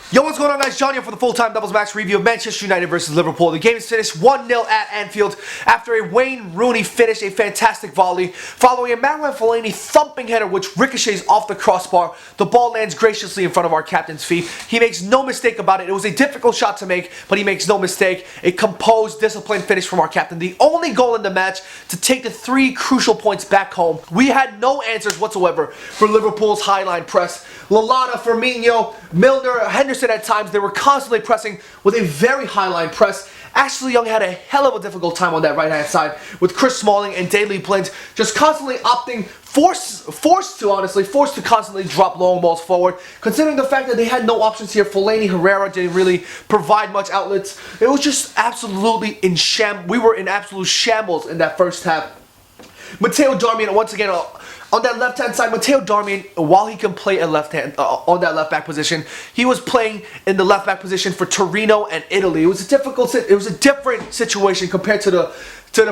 Yo, what's going on, guys? John here for the full-time doubles match review of Manchester United versus Liverpool. The game is finished 1-0 at Anfield after a Wayne Rooney finished a fantastic volley, following a Marouane Fellaini thumping header which ricochets off the crossbar. The ball lands graciously in front of our captain's feet. He makes no mistake about it. It was a difficult shot to make, but he makes no mistake. A composed, disciplined finish from our captain. The only goal in the match to take the 3 crucial points back home. We had no answers whatsoever for Liverpool's highline press. Lallana, Firmino, Milner, Henderson at times, they were constantly pressing with a very highline press. Ashley Young had a hell of a difficult time on that right-hand side with Chris Smalling and Daley Blind just constantly opting, forced to constantly drop long balls forward. Considering the fact that they had no options here, Fellaini, Herrera didn't really provide much outlets. It was just absolutely we were in absolute shambles in that first half. Matteo Darmian, once again, on that left-hand side, Matteo Darmian, while he can play a on that left-back position, he was playing in the left-back position for Torino and Italy. It was a different situation compared to the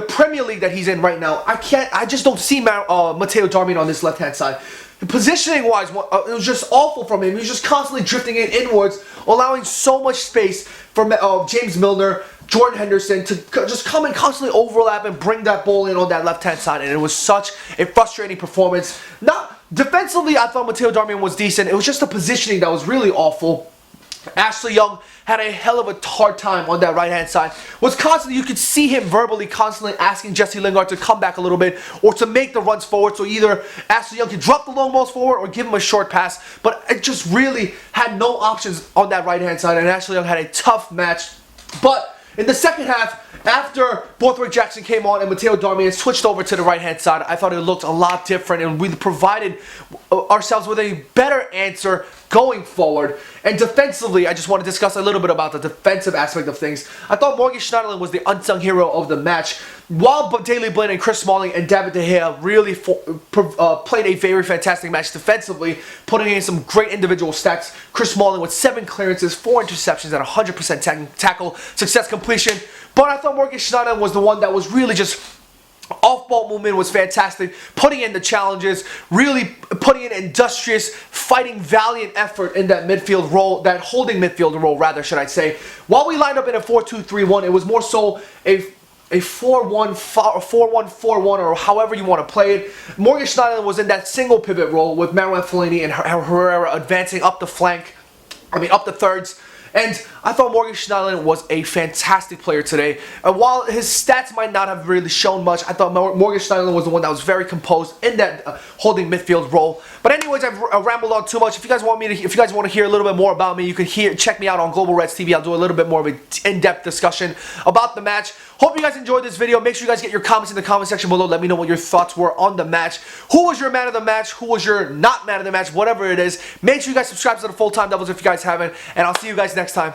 Premier League that he's in right now. I just don't see Matteo Darmian on this left-hand side. Positioning-wise, it was just awful from him. He was just constantly drifting inwards, allowing so much space for James Milner, Jordan Henderson to just come and constantly overlap and bring that ball in on that left-hand side, and it was such a frustrating performance. Not defensively, I thought Matteo Darmian was decent. It was just the positioning that was really awful. Ashley Young had a hell of a hard time on that right-hand side. You could see him verbally constantly asking Jesse Lingard to come back a little bit or to make the runs forward, so either Ashley Young could drop the long balls forward or give him a short pass, but it just really had no options on that right-hand side, and Ashley Young had a tough match. But in the second half, after Borthwick Jackson came on and Matteo Darmian switched over to the right-hand side, I thought it looked a lot different, and we provided ourselves with a better answer going forward. And defensively, I just want to discuss a little bit about the defensive aspect of things. I thought Morgan Schneiderlin was the unsung hero of the match, while Daley Blind and Chris Smalling and David De Gea really played a very fantastic match defensively, putting in some great individual stats. Chris Smalling with 7 clearances, 4 interceptions, and 100% tackle success completion. But I thought Morgan Schneiderlin was the one that was really just off-ball movement was fantastic, putting in the challenges, really putting in industrious, fighting, valiant effort in that midfield role, that holding midfield role, rather, should I say. While we lined up in a 4-2-3-1, it was more so a 4-1-4-1, or however you want to play it. Morgan Schneiderlin was in that single pivot role with Marouane Fellaini and Herrera advancing up the thirds. And I thought Morgan Schneiderlin was a fantastic player today. While his stats might not have really shown much, I thought Morgan Schneiderlin was the one that was very composed in that holding midfield role. But anyways, I've rambled on too much. If you guys want to hear a little bit more about me, you can check me out on Global Reds TV. I'll do a little bit more of an in-depth discussion about the match. Hope you guys enjoyed this video. Make sure you guys get your comments in the comment section below. Let me know what your thoughts were on the match. Who was your man of the match? Who was your not man of the match? Whatever it is. Make sure you guys subscribe to the Full Time Devils if you guys haven't. And I'll see you guys next time.